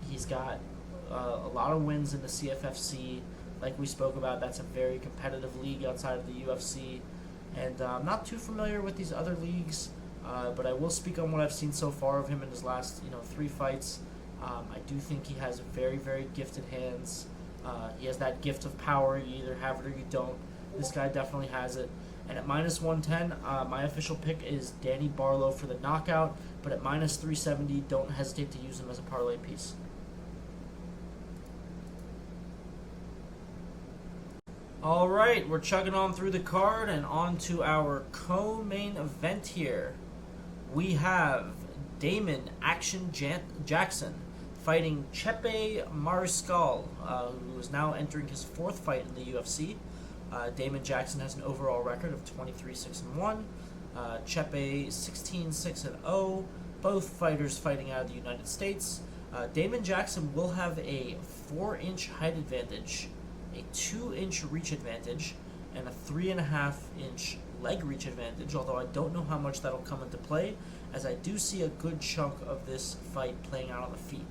He's got a lot of wins in the CFFC. Like we spoke about, that's a very competitive league outside of the UFC. And I'm not too familiar with these other leagues, but I will speak on what I've seen so far of him in his last 3 fights. I do think he has very, very gifted hands. He has that gift of power. You either have it or you don't. This guy definitely has it. And at minus 110, my official pick is Danny Barlow for the knockout. But at minus 370, don't hesitate to use him as a parlay piece. All right, we're chugging on through the card and on to our co-main event here. We have Damon Action Jackson fighting Chepe Mariscal, who is now entering his 4th fight in the UFC. Damon Jackson has an overall record of 23-6-1. Chepe 16-6-0. Both fighters fighting out of the United States. Damon Jackson will have a 4-inch height advantage, a 2-inch reach advantage, and a 3.5-inch leg reach advantage, although I don't know how much that'll come into play, as I do see a good chunk of this fight playing out on the feet.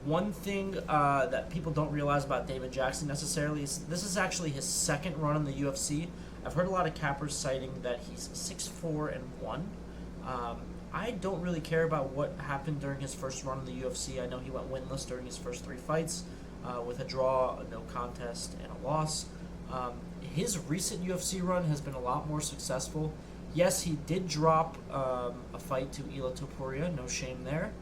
One thing that people don't realize about Damon Jackson necessarily is this is actually his 2nd run in the UFC. I've heard a lot of cappers citing that he's 6-4-1. I don't really care about what happened during his 1st run in the UFC. I know he went winless during his first 3 fights, with a draw, a no contest, and a loss. His recent UFC run has been a lot more successful. Yes, he did drop a fight to Ila Topuria, no shame there.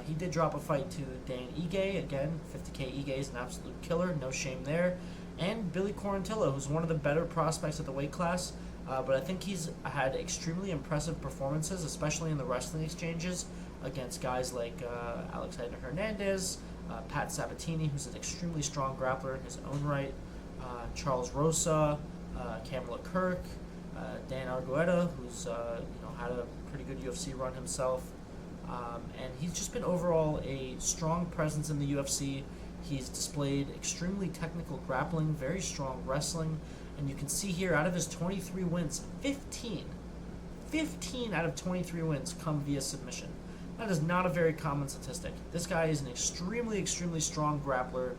He did drop a fight to Dan Ige, again, 50K Ige is an absolute killer, no shame there. And Billy Quarantillo, who's one of the better prospects at the weight class, but I think he's had extremely impressive performances, especially in the wrestling exchanges, against guys like Alexander Hernandez, Pat Sabatini, who's an extremely strong grappler in his own right, Charles Rosa, Kamala Kirk, Dan Argueta, who's had a pretty good UFC run himself. And he's just been overall a strong presence in the UFC. He's displayed extremely technical grappling, very strong wrestling, and you can see here out of his 23 wins, 15 out of 23 wins come via submission. That is not a very common statistic. This guy is an extremely, extremely strong grappler.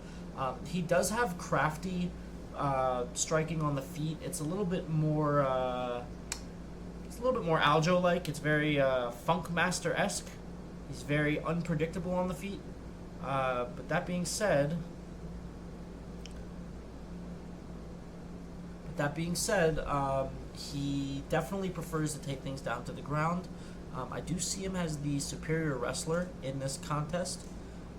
He does have crafty striking on the feet. It's a little bit more Aljo-like. It's very Funk Master-esque. He's very unpredictable on the feet. But that being said, he definitely prefers to take things down to the ground. I do see him as the superior wrestler in this contest.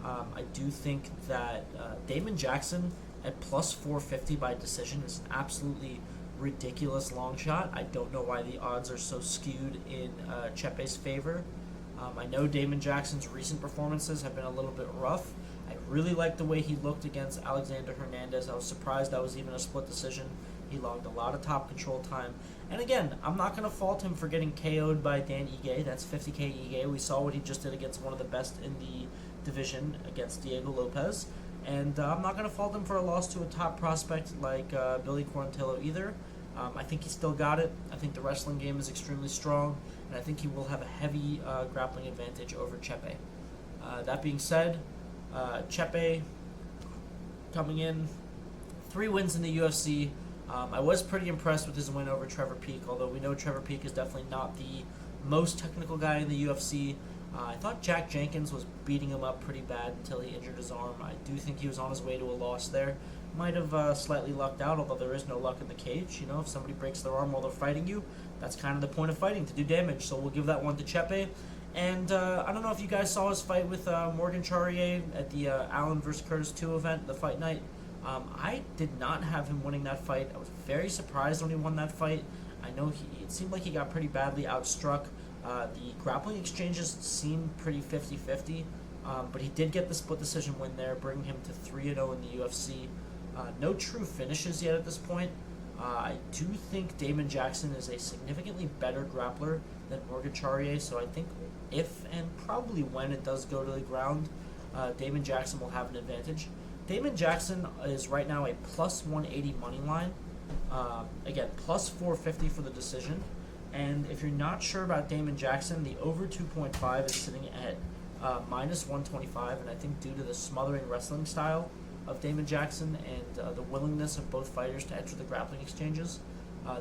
I do think that Damon Jackson at plus 450 by decision is an absolutely ridiculous long shot. I don't know why the odds are so skewed in Chepe's favor. I know Damon Jackson's recent performances have been a little bit rough. I really liked the way he looked against Alexander Hernandez. I was surprised that was even a split decision. He logged a lot of top control time. And again, I'm not going to fault him for getting KO'd by Dan Ige. That's 50k Ige. We saw what he just did against one of the best in the division against Diego Lopez. And I'm not going to fault him for a loss to a top prospect like Billy Quarantillo either. I think he still got it. I think the wrestling game is extremely strong, and I think he will have a heavy grappling advantage over Chepe. That being said, Chepe coming in, 3 wins in the UFC. I was pretty impressed with his win over Trevor Peek, although we know Trevor Peek is definitely not the most technical guy in the UFC. I thought Jack Jenkins was beating him up pretty bad until he injured his arm. I do think he was on his way to a loss there. Might have slightly lucked out, although there is no luck in the cage. You know, if somebody breaks their arm while they're fighting you, that's kind of the point of fighting, to do damage. So we'll give that one to Chepe. And I don't know if you guys saw his fight with Morgan Charrier at the Allen vs. Curtis 2 event, the fight night. I did not have him winning that fight. I was very surprised when he won that fight. I know it seemed like he got pretty badly outstruck. The grappling exchanges seemed pretty 50-50, but he did get the split decision win there, bringing him to 3-0 in the UFC. No true finishes yet at this point. I do think Damon Jackson is a significantly better grappler than Morgan Charrier, so I think if and probably when it does go to the ground, Damon Jackson will have an advantage. Damon Jackson is right now a plus 180 money line. Again, plus 450 for the decision. And if you're not sure about Damon Jackson, the over 2.5 is sitting at minus 125, and I think due to the smothering wrestling style of Damon Jackson and the willingness of both fighters to enter the grappling exchanges,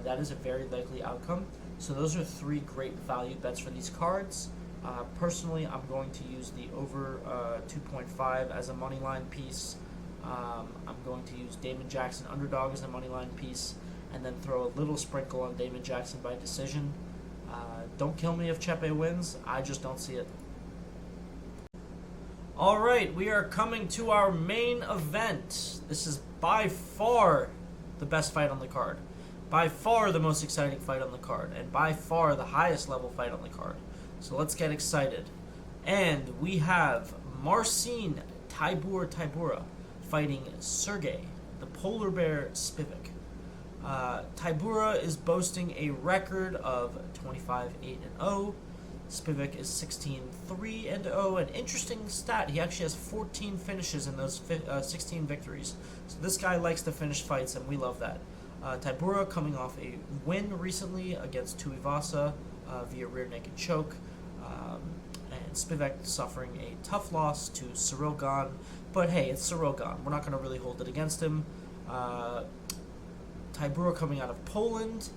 that is a very likely outcome. So those are 3 great value bets for these cards. Personally, I'm going to use the over 2.5 as a money line piece. I'm going to use Damon Jackson underdog as a money line piece, and then throw a little sprinkle on Damon Jackson by decision. Don't kill me if Chepe wins. I just don't see it. All right, we are coming to our main event. This is by far the best fight on the card. By far the most exciting fight on the card. And by far the highest level fight on the card. So let's get excited. And we have Marcin Tybura fighting Sergey, the polar bear Spivac. Tybura is boasting a record of 25-8-0. Spivac is 16-3-0. An interesting stat, he actually has 14 finishes in those 16 victories. So this guy likes to finish fights, and we love that. Tybura coming off a win recently against Tuivasa via rear naked choke. And Spivac suffering a tough loss to Cyril Gane. But hey, it's Cyril Gane. We're not going to really hold it against him. Tybura coming out of Poland,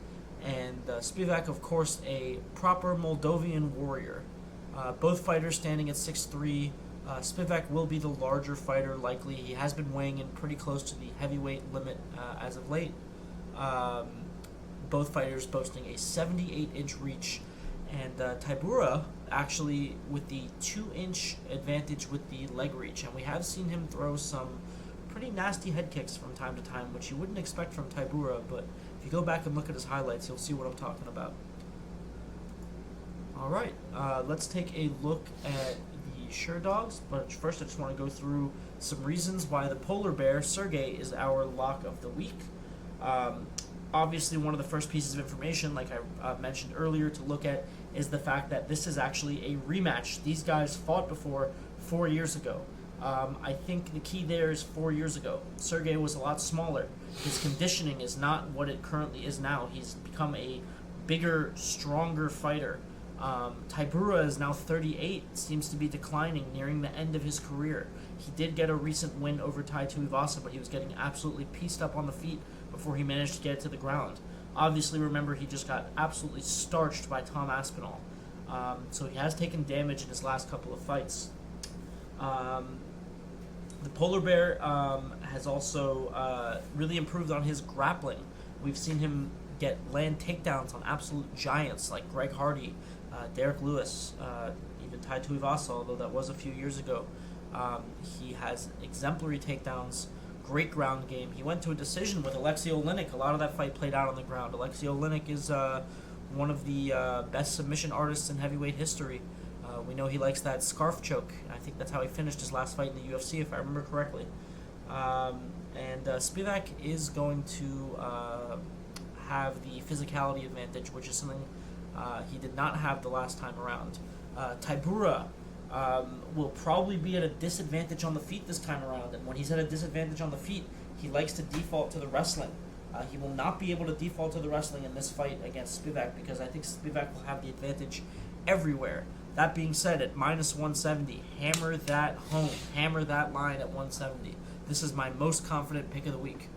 and Spivac, of course, a proper Moldovan warrior. Both fighters standing at 6'3". Spivac will be the larger fighter, likely. He has been weighing in pretty close to the heavyweight limit as of late. Both fighters boasting a 78-inch reach, and Tybura actually with the 2-inch advantage with the leg reach. And we have seen him throw some pretty nasty head kicks from time to time, which you wouldn't expect from Tybura, but if you go back and look at his highlights, you'll see what I'm talking about. Alright, let's take a look at the SureDogs, but first I just want to go through some reasons why the polar bear, Sergey, is our lock of the week. Obviously, one of the first pieces of information, like I mentioned earlier, to look at is the fact that this is actually a rematch. These guys fought before 4 years ago. I think the key there is 4 years ago. Sergey was a lot smaller. His conditioning is not what it currently is now. He's become a bigger, stronger fighter. Tybura is now 38, seems to be declining, nearing the end of his career. He did get a recent win over Tai Tuivasa, but he was getting absolutely pieced up on the feet before he managed to get it to the ground. Obviously, remember, he just got absolutely starched by Tom Aspinall. So he has taken damage in his last couple of fights. The polar bear has also really improved on his grappling. We've seen him land takedowns on absolute giants like Greg Hardy, Derek Lewis, even Tai Tuivasa, although that was a few years ago. He has exemplary takedowns, great ground game. He went to a decision with Alexei Oleinik. A lot of that fight played out on the ground. Alexei Oleinik is one of the best submission artists in heavyweight history. We know he likes that scarf choke. I think that's how he finished his last fight in the UFC, if I remember correctly. And Spivac is going to have the physicality advantage, which is something he did not have the last time around. Tybura will probably be at a disadvantage on the feet this time around, and when he's at a disadvantage on the feet, he likes to default to the wrestling. He will not be able to default to the wrestling in this fight against Spivac because I think Spivac will have the advantage everywhere. That being said, at minus 170, hammer that home. Hammer that line at 170. This is my most confident pick of the week.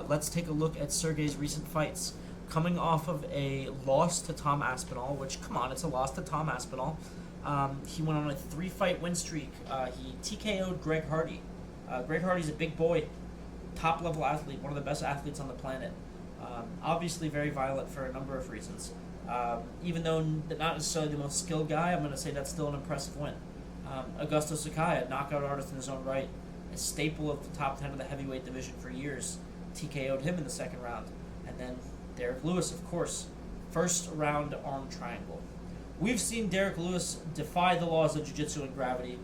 Let's take a look at Sergey's recent fights. Coming off of a loss to Tom Aspinall, which, come on, it's a loss to Tom Aspinall. He went on a 3-fight win streak. He TKO'd Greg Hardy. Greg Hardy's a big boy, top-level athlete, one of the best athletes on the planet. Obviously very violent for a number of reasons. Even though not necessarily the most skilled guy, I'm going to say that's still an impressive win. Augusto Sakai, a knockout artist in his own right, a staple of the top 10 of the heavyweight division for years, TKO'd him in the second round. And then Derek Lewis, of course, first round arm triangle. We've seen Derek Lewis defy the laws of jiu-jitsu and gravity.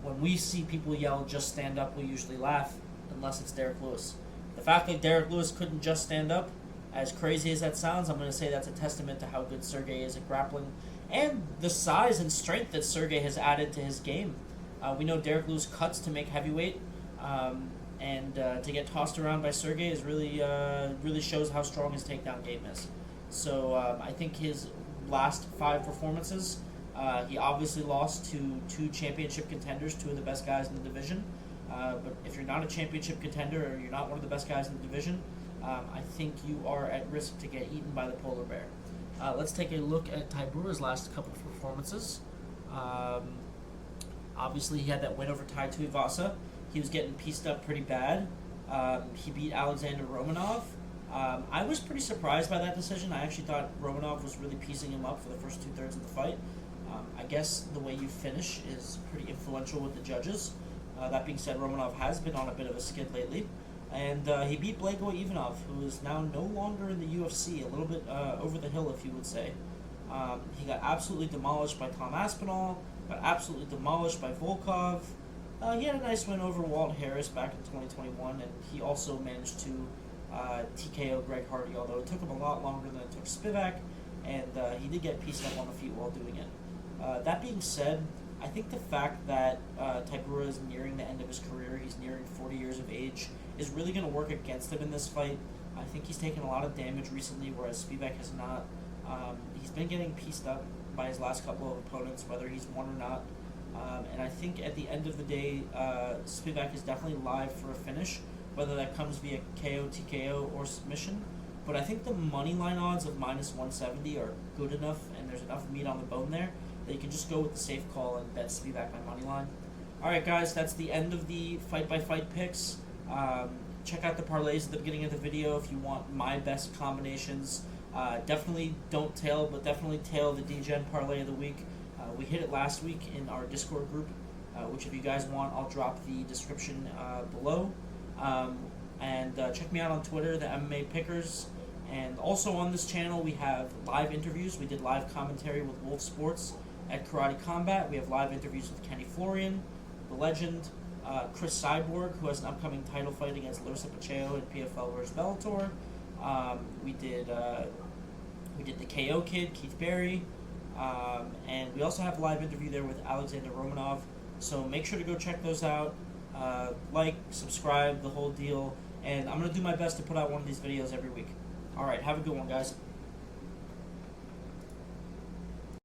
When we see people yell, "just stand up," we usually laugh, unless it's Derek Lewis. The fact that Derek Lewis couldn't just stand up, as crazy as that sounds, I'm going to say that's a testament to how good Sergey is at grappling and the size and strength that Sergey has added to his game. We know Derek Lewis cuts to make heavyweight, and to get tossed around by Sergey is really shows how strong his takedown game is. So I think his last 5 performances, he obviously lost to 2 championship contenders, 2 of the best guys in the division. But if you're not a championship contender or you're not one of the best guys in the division, I think you are at risk to get eaten by the polar bear. Let's take a look at Tybura's last couple of performances. Obviously, he had that win over Tai Tuivasa. He was getting pieced up pretty bad. He beat Alexander Romanov. I was pretty surprised by that decision. I actually thought Romanov was really piecing him up for the first 2/3 of the fight. I guess the way you finish is pretty influential with the judges. That being said, Romanov has been on a bit of a skid lately. And he beat Blago Ivanov, who is now no longer in the UFC, a little bit over the hill, if you would say. He got absolutely demolished by Tom Aspinall, got absolutely demolished by Volkov. He had a nice win over Walt Harris back in 2021, and he also managed to TKO Greg Hardy, although it took him a lot longer than it took Spivac, and he did get pieced up on the feet while doing it. That being said, I think the fact that Tybura is nearing the end of his career, he's nearing 40 years of age, is really going to work against him in this fight. I think he's taken a lot of damage recently, whereas Spivac has not. He's been getting pieced up by his last couple of opponents, whether he's won or not. And I think at the end of the day, Spivac is definitely live for a finish, whether that comes via KO, TKO, or submission. But I think the money line odds of minus 170 are good enough, and there's enough meat on the bone there that you can just go with the safe call and bet Spivac by money line. All right, guys, that's the end of the fight-by-fight picks. Check out the parlays at the beginning of the video if you want my best combinations. Definitely don't tail, but definitely tail the DGen parlay of the week. We hit it last week in our Discord group, which if you guys want, I'll drop the description below. And check me out on Twitter, the MMA Pickers. And also on this channel, we have live interviews. We did live commentary with Wolf Sports at Karate Combat. We have live interviews with Kenny Florian, the legend, Chris Cyborg, who has an upcoming title fight against Larissa Pacheco in PFL versus Bellator. We did the KO Kid, Keith Berry, and we also have a live interview there with Alexander Romanov. So make sure to go check those out. Like, subscribe, the whole deal, and I'm going to do my best to put out one of these videos every week. Alright, have a good one, guys.